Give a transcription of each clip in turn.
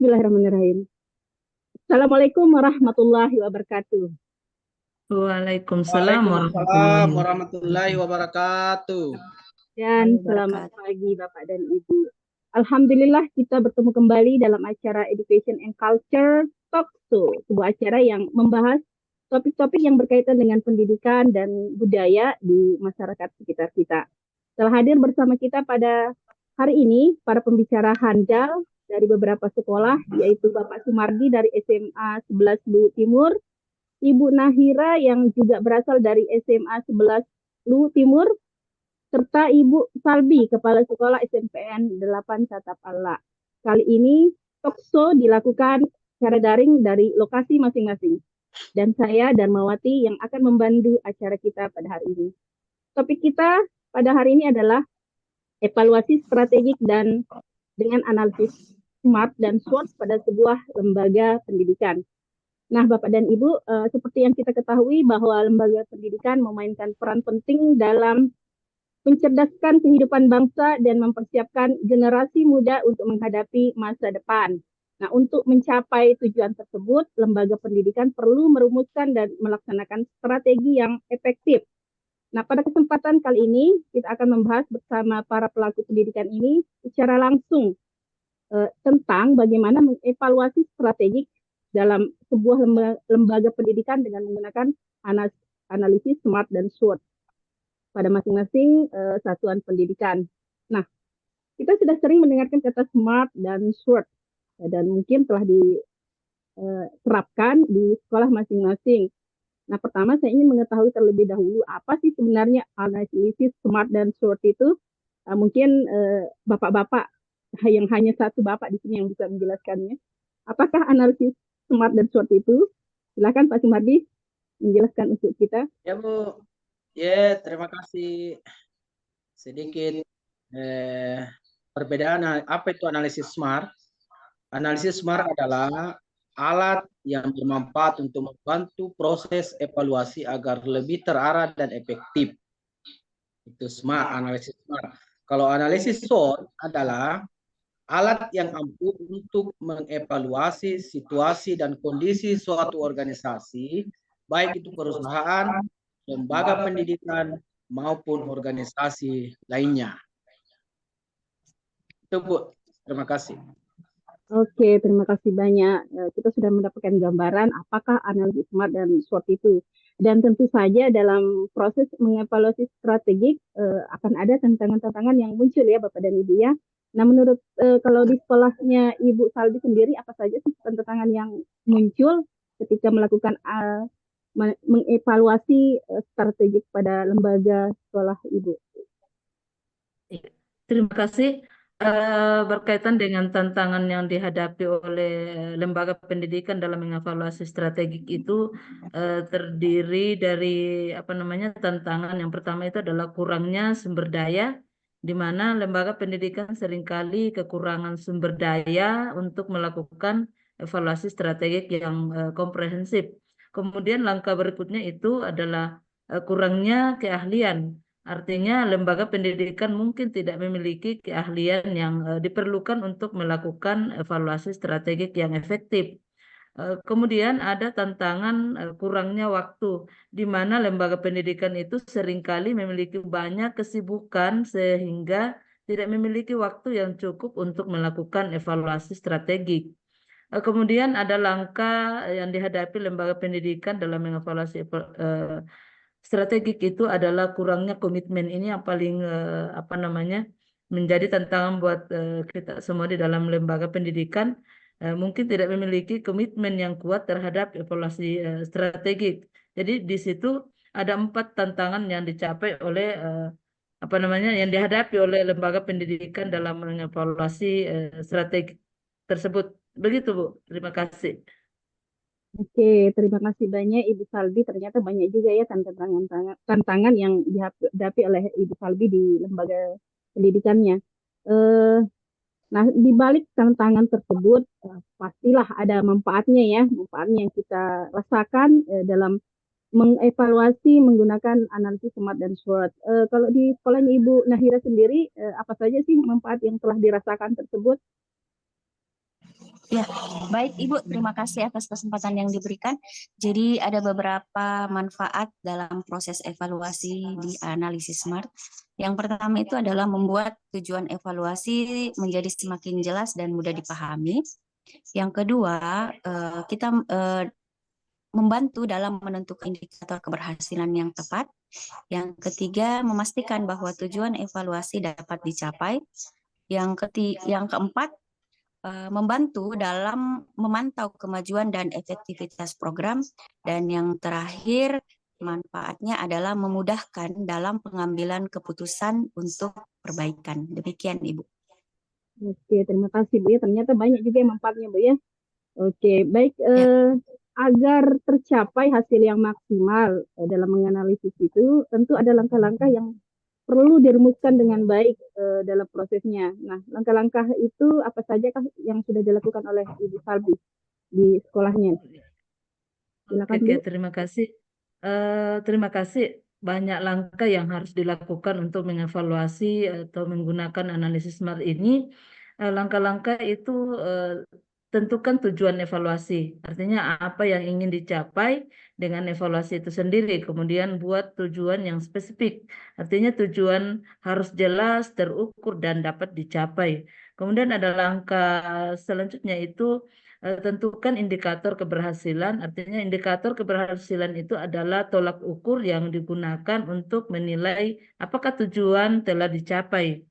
Bismillahirrahmanirrahim. Assalamualaikum warahmatullahi wabarakatuh. Waalaikumsalam Waalaikumsalam warahmatullahi wabarakatuh. Dan selamat pagi Bapak dan Ibu. Alhamdulillah kita bertemu kembali dalam acara Education and Culture Talk Show, sebuah acara yang membahas topik-topik yang berkaitan dengan pendidikan dan budaya di masyarakat sekitar kita. Telah hadir bersama kita pada hari ini para pembicara handal dari beberapa sekolah, yaitu Bapak Sumardi dari SMA 11 Luwu Timur, Ibu Nahira yang juga berasal dari SMA 11 Luwu Timur, serta Ibu Salbi, Kepala Sekolah SMPN 8 Tatap Allah. Kali ini talk show dilakukan secara daring dari lokasi masing-masing. Dan saya, Darmawati, yang akan membantu acara kita pada hari ini. Topik kita pada hari ini adalah evaluasi strategik dan dengan analisis SMART dan SWOT pada sebuah lembaga pendidikan. Nah, Bapak dan Ibu, seperti yang kita ketahui bahwa lembaga pendidikan memainkan peran penting dalam mencerdaskan kehidupan bangsa dan mempersiapkan generasi muda untuk menghadapi masa depan. Nah, untuk mencapai tujuan tersebut, lembaga pendidikan perlu merumuskan dan melaksanakan strategi yang efektif. Nah, pada kesempatan kali ini, kita akan membahas bersama para pelaku pendidikan ini secara langsung tentang bagaimana mengevaluasi strategik dalam sebuah lembaga pendidikan dengan menggunakan analisis SMART dan SWOT pada masing-masing satuan pendidikan. Nah, kita sudah sering mendengarkan kata SMART dan SWOT dan mungkin telah diterapkan di sekolah masing-masing. Nah, pertama saya ingin mengetahui terlebih dahulu apa sih sebenarnya analisis SMART dan SWOT itu. Mungkin bapak-bapak yang hanya satu bapak di sini yang bisa menjelaskannya. Apakah analisis SMART dan SWOT itu? Silakan Pak Sumardi menjelaskan untuk kita. Ya Bu, ya terima kasih. Sedikit perbedaan apa itu analisis SMART. Analisis SMART adalah alat yang bermanfaat untuk membantu proses evaluasi agar lebih terarah dan efektif. Itu SMART, analisis SMART. Kalau analisis SWOT adalah alat yang ampuh untuk mengevaluasi situasi dan kondisi suatu organisasi, baik itu perusahaan, lembaga pendidikan, maupun organisasi lainnya. Itu Bu, terima kasih. Oke, terima kasih banyak. Kita sudah mendapatkan gambaran apakah analisis SMART dan SWOT itu. Dan tentu saja dalam proses mengevaluasi strategik akan ada tantangan-tantangan yang muncul ya Bapak dan Ibu ya. Nah, menurut kalau di sekolahnya Ibu Salbi sendiri, apa saja sih tantangan yang muncul ketika melakukan mengevaluasi strategik pada lembaga sekolah Ibu? Terima kasih. Berkaitan dengan tantangan yang dihadapi oleh lembaga pendidikan dalam mengevaluasi strategik itu terdiri dari tantangan yang pertama itu adalah kurangnya sumber daya, di mana lembaga pendidikan seringkali kekurangan sumber daya untuk melakukan evaluasi strategik yang komprehensif. Kemudian langkah berikutnya itu adalah kurangnya keahlian. Artinya lembaga pendidikan mungkin tidak memiliki keahlian yang diperlukan untuk melakukan evaluasi strategik yang efektif. Kemudian ada tantangan kurangnya waktu, di mana lembaga pendidikan itu seringkali memiliki banyak kesibukan sehingga tidak memiliki waktu yang cukup untuk melakukan evaluasi strategik. Kemudian ada langkah yang dihadapi lembaga pendidikan dalam mengevaluasi strategik itu adalah kurangnya komitmen. Ini yang paling menjadi tantangan buat kita semua di dalam lembaga pendidikan. Mungkin tidak memiliki komitmen yang kuat terhadap evaluasi strategik. Jadi di situ ada 4 tantangan yang dicapai oleh yang dihadapi oleh lembaga pendidikan dalam mengevaluasi strategi tersebut. Begitu Bu, terima kasih. Oke, terima kasih banyak Ibu Salbi. Ternyata banyak juga ya tantangan yang dihadapi oleh Ibu Salbi di lembaga pendidikannya. Nah, di balik tantangan tersebut, pastilah ada manfaatnya ya, manfaatnya yang kita rasakan dalam mengevaluasi menggunakan analisis SMART dan SWOT. Kalau di sekolahnya Ibu Nahira sendiri, apa saja sih manfaat yang telah dirasakan tersebut? Ya, baik Ibu, terima kasih atas kesempatan yang diberikan. Jadi ada beberapa manfaat dalam proses evaluasi di analisis SMART. Yang pertama itu adalah membuat tujuan evaluasi menjadi semakin jelas dan mudah dipahami. Yang kedua, kita membantu dalam menentukan indikator keberhasilan yang tepat. Yang ketiga, memastikan bahwa tujuan evaluasi dapat dicapai. Yang keempat, membantu dalam memantau kemajuan dan efektivitas program. Dan yang terakhir, manfaatnya adalah memudahkan dalam pengambilan keputusan untuk perbaikan. Demikian, Ibu. Oke, terima kasih Bu ya. Ternyata banyak juga manfaatnya Bu ya. Oke, baik. Agar tercapai hasil yang maksimal dalam menganalisis itu, tentu ada langkah-langkah yang perlu dirumuskan dengan baik dalam prosesnya. Nah, langkah-langkah itu apa saja yang sudah dilakukan oleh Ibu Salbi di sekolahnya? Silakan, Oke, Bu. terima kasih. Terima kasih. Banyak langkah yang harus dilakukan untuk mengevaluasi atau menggunakan analisis SMART ini. Langkah-langkah itu tentukan tujuan evaluasi. Artinya apa yang ingin dicapai dengan evaluasi itu sendiri. Kemudian buat tujuan yang spesifik. Artinya tujuan harus jelas, terukur, dan dapat dicapai. Kemudian ada langkah selanjutnya itu tentukan indikator keberhasilan. Artinya indikator keberhasilan itu adalah tolak ukur yang digunakan untuk menilai apakah tujuan telah dicapai.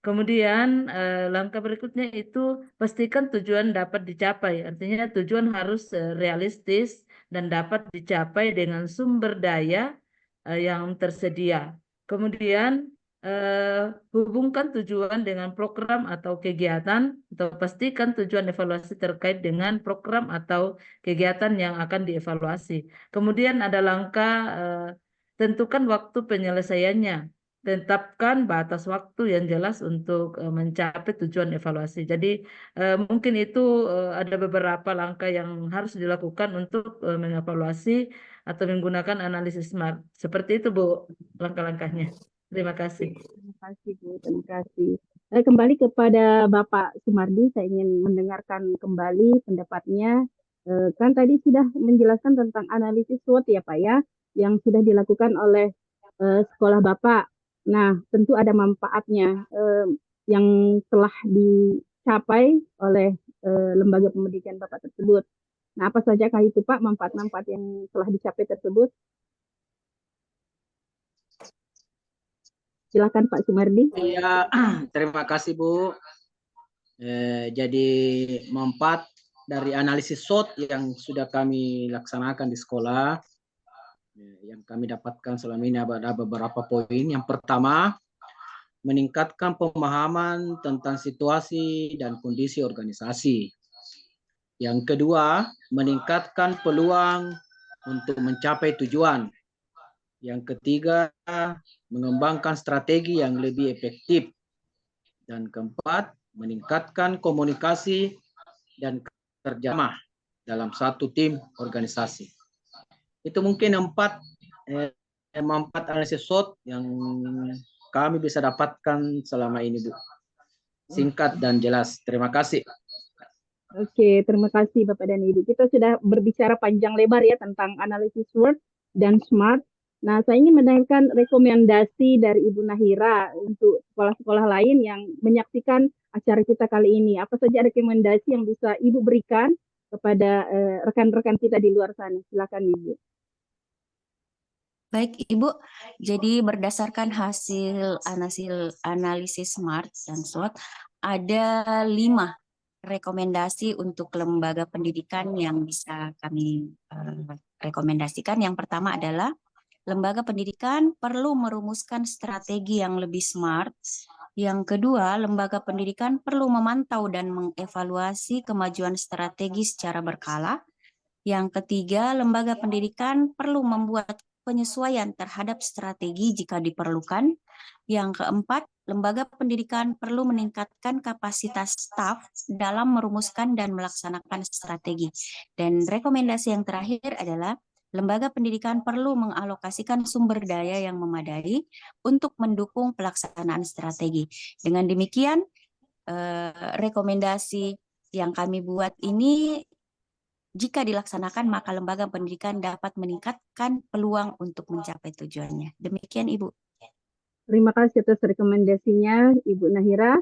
Kemudian langkah berikutnya itu pastikan tujuan dapat dicapai. Artinya tujuan harus realistis dan dapat dicapai dengan sumber daya yang tersedia. Kemudian hubungkan tujuan dengan program atau kegiatan, atau pastikan tujuan evaluasi terkait dengan program atau kegiatan yang akan dievaluasi. Kemudian ada langkah tentukan waktu penyelesaiannya. Tetapkan batas waktu yang jelas untuk mencapai tujuan evaluasi. Jadi mungkin itu ada beberapa langkah yang harus dilakukan untuk mengevaluasi atau menggunakan analisis SMART. Seperti itu Bu, langkah-langkahnya. Terima kasih. Terima kasih Bu, terima kasih. Kembali kepada Bapak Sumardi, saya ingin mendengarkan kembali pendapatnya. Kan tadi sudah menjelaskan tentang analisis SWOT ya Pak ya, yang sudah dilakukan oleh sekolah Bapak. Nah, tentu ada manfaatnya yang telah dicapai oleh lembaga pendidikan Bapak tersebut. Nah, apa sajakah itu Pak, manfaat-manfaat yang telah dicapai tersebut? Silakan Pak Sumardi. Ya, terima kasih Bu. Jadi manfaat dari analisis SWOT yang sudah kami laksanakan di sekolah, yang kami dapatkan selama ini ada beberapa poin. Yang pertama, meningkatkan pemahaman tentang situasi dan kondisi organisasi. Yang kedua, meningkatkan peluang untuk mencapai tujuan. Yang ketiga, mengembangkan strategi yang lebih efektif. Dan keempat, meningkatkan komunikasi dan kerjasama dalam satu tim organisasi. Itu mungkin manfaat analisis SWOT yang kami bisa dapatkan selama ini, Bu. Singkat dan jelas. Terima kasih. Oke, terima kasih Bapak dan Ibu. Kita sudah berbicara panjang lebar ya tentang analisis SWOT dan SMART. Nah, saya ingin mendengarkan rekomendasi dari Ibu Nahira untuk sekolah-sekolah lain yang menyaksikan acara kita kali ini. Apa saja rekomendasi yang bisa Ibu berikan kepada rekan-rekan kita di luar sana? Silakan Ibu. Baik Ibu, jadi berdasarkan hasil analisis SMART dan SWOT, ada 5 rekomendasi untuk lembaga pendidikan yang bisa kami rekomendasikan. Yang pertama adalah lembaga pendidikan perlu merumuskan strategi yang lebih smart. Yang kedua, lembaga pendidikan perlu memantau dan mengevaluasi kemajuan strategi secara berkala. Yang ketiga, lembaga pendidikan perlu membuat penyesuaian terhadap strategi jika diperlukan. Yang keempat, lembaga pendidikan perlu meningkatkan kapasitas staf dalam merumuskan dan melaksanakan strategi. Dan rekomendasi yang terakhir adalah lembaga pendidikan perlu mengalokasikan sumber daya yang memadai untuk mendukung pelaksanaan strategi. Dengan demikian, rekomendasi yang kami buat ini jika dilaksanakan, maka lembaga pendidikan dapat meningkatkan peluang untuk mencapai tujuannya. Demikian, Ibu. Terima kasih atas rekomendasinya, Ibu Nahira.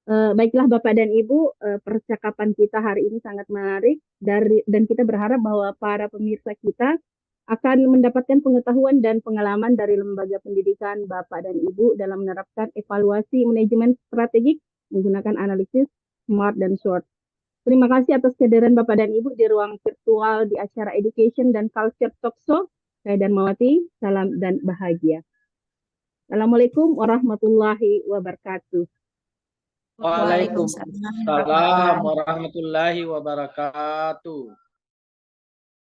Baiklah Bapak dan Ibu, percakapan kita hari ini sangat menarik dan kita berharap bahwa para pemirsa kita akan mendapatkan pengetahuan dan pengalaman dari lembaga pendidikan Bapak dan Ibu dalam menerapkan evaluasi manajemen strategik menggunakan analisis SMART dan SWOT. Terima kasih atas kehadiran Bapak dan Ibu di ruang virtual di acara Education dan Culture Talkshow. Saya Darmawati, salam dan bahagia. Assalamualaikum warahmatullahi wabarakatuh. Waalaikumsalam warahmatullahi wabarakatuh.